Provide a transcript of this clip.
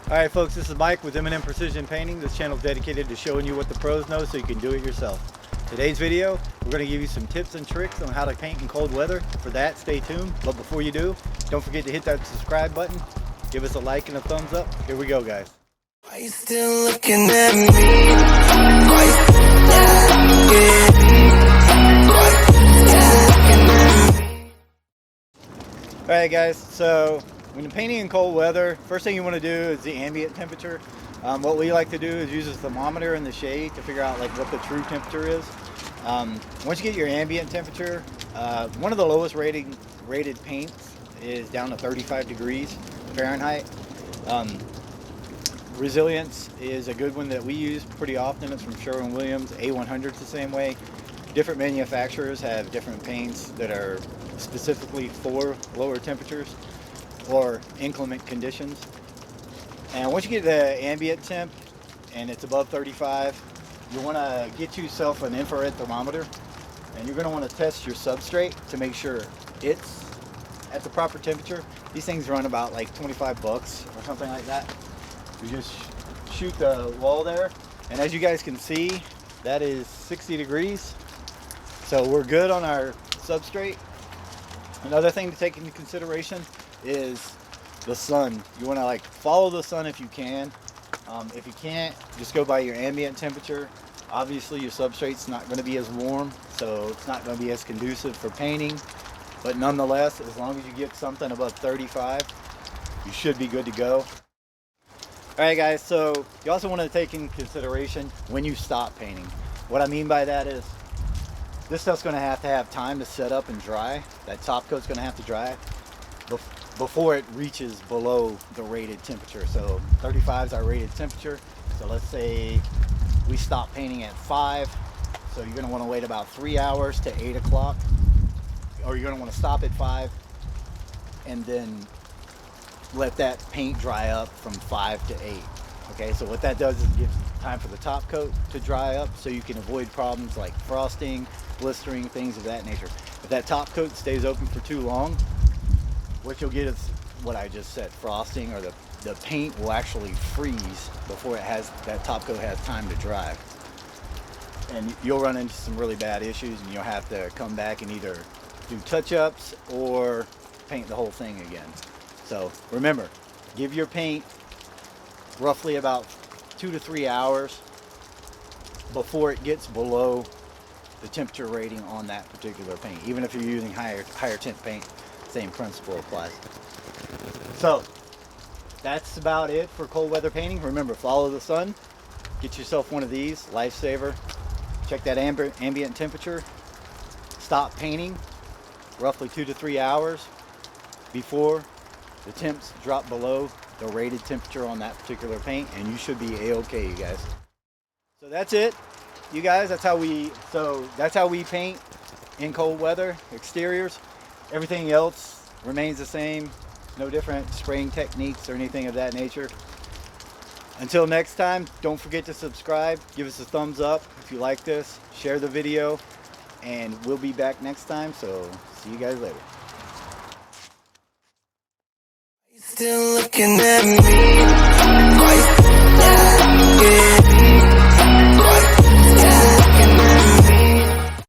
Alright folks, this is Mike with M&M Precision Painting. This channel is dedicated to showing you what the pros know so you can do it yourself. Today's video, we're going to give you some tips and tricks on how to paint in cold weather. For that, stay tuned. But before you do, don't forget to hit that subscribe button. Give us a like and a thumbs up. Here we go, guys. Are you still looking at me? Alright guys, so when you're painting in cold weather, first thing you want to do is the ambient temperature. What we like to do is use a thermometer in the shade to figure out like what the true temperature is. Once you get your ambient temperature, one of the lowest rated paints is down to 35 degrees Fahrenheit. Resilience is a good one that we use pretty often. It's from Sherwin-Williams. A100's the same way. Different manufacturers have different paints that are specifically for lower temperatures or inclement conditions. And once you get the ambient temp and it's above 35, you want to get yourself an infrared thermometer, and you're going to want to test your substrate to make sure it's at the proper temperature. These things run about like 25 bucks or something like that. You just shoot the wall there, and as you guys can see, that is 60 degrees. So we're good on our substrate. Another thing to take into consideration is the sun. You want to like follow the sun if you can. If you can't, just go by your ambient temperature. Obviously your substrate's not going to be as warm, so it's not going to be as conducive for painting, but nonetheless, as long as you get something above 35, you should be good to go. Alright guys, so you also want to take into consideration when you stop painting. What I mean by that is this stuff's going to have time to set up and dry. That top coat's going to have to dry before it reaches below the rated temperature. So 35 is our rated temperature. So let's say we stop painting at 5. So you're going to want to wait about 3 hours to 8 o'clock. Or you're going to want to stop at 5 and then let that paint dry up from 5 to 8. Okay, so what that does is it gives time for the top coat to dry up so you can avoid problems like frosting, blistering, things of that nature. If that top coat stays open for too long, what you'll get is what I just said, frosting, or the paint will actually freeze before that top coat has time to dry. And you'll run into some really bad issues, and you'll have to come back and either do touch-ups or paint the whole thing again. So remember, give your paint roughly about 2 to 3 hours before it gets below the temperature rating on that particular paint. Even if you're using higher temp paint, same principle applies. So that's about it for cold weather painting. Remember, follow the sun. Get yourself one of these, Lifesaver. Check that ambient temperature. Stop painting roughly 2 to 3 hours before the temps drop below the rated temperature on that particular paint, and you should be a-okay, you guys. So that's it, you guys. That's how we paint in cold weather exteriors. Everything else remains the same. No different spraying techniques or anything of that nature. Until next time, don't forget to subscribe. Give us a thumbs up if you like this. Share the video, and we'll be back next time. So see you guys later. Still looking at me?